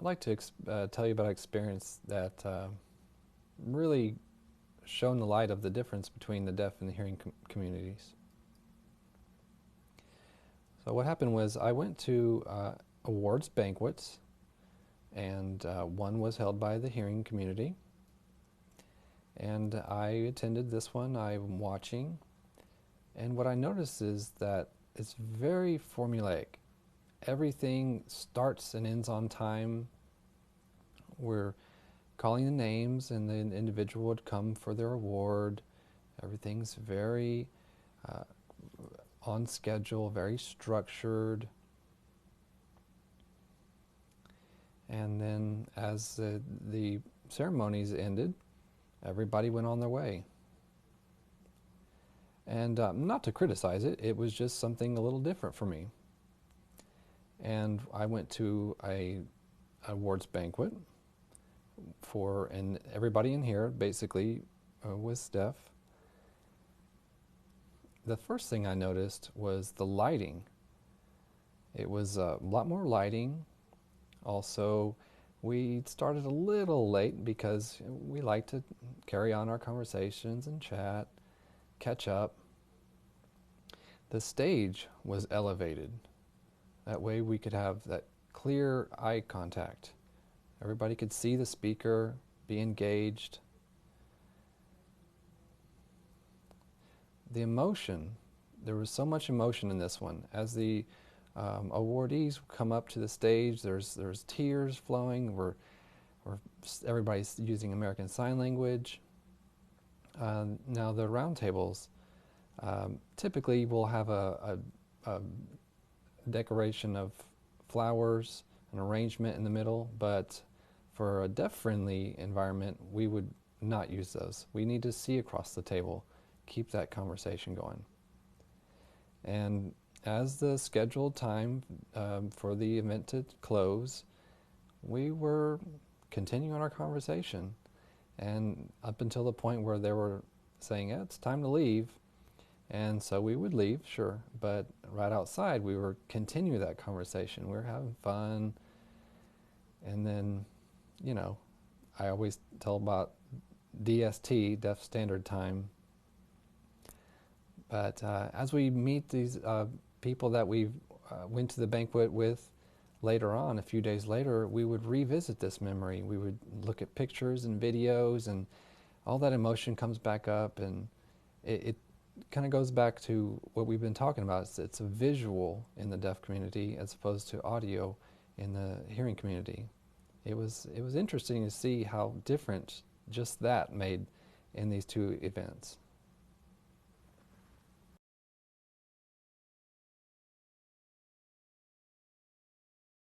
like to tell you about an experience that really shone the light of the difference between the deaf and the hearing communities. So what happened was I went to awards banquets, and one was held by the hearing community, and I attended this one. I'm watching, and what I noticed is that it's very formulaic. Everything starts and ends on time. We're calling the names, and the individual would come for their award. Everything's very uh, on schedule, very structured. And then as the ceremonies ended, everybody went on their way. And not to criticize it, it was just something a little different for me. And I went to a awards banquet and everybody in here basically was deaf. The first thing I noticed was the lighting. It was a lot more lighting. Also, we started a little late because we like to carry on our conversations and chat, catch up. The stage was elevated. That way we could have that clear eye contact. Everybody could see the speaker, be engaged. The emotion, there was so much emotion in this one. As the awardees come up to the stage, there's tears flowing. Everybody's using American Sign Language. Now the roundtables, typically we'll have a decoration of flowers, an arrangement in the middle, but for a deaf-friendly environment, we would not use those. We need to see across the table, keep that conversation going. And as the scheduled time for the event to close, we were continuing our conversation. And up until the point where they were saying, yeah, it's time to leave. And so we would leave, sure. But right outside, we were continuing that conversation. We were having fun. And then, you know, I always tell about DST, Deaf Standard Time. But as we meet these people that we went to the banquet with later on, a few days later, we would revisit this memory. We would look at pictures and videos, and all that emotion comes back up, and it kind of goes back to what we've been talking about. It's a visual in the deaf community as opposed to audio in the hearing community. It was interesting to see how different just that made in these two events.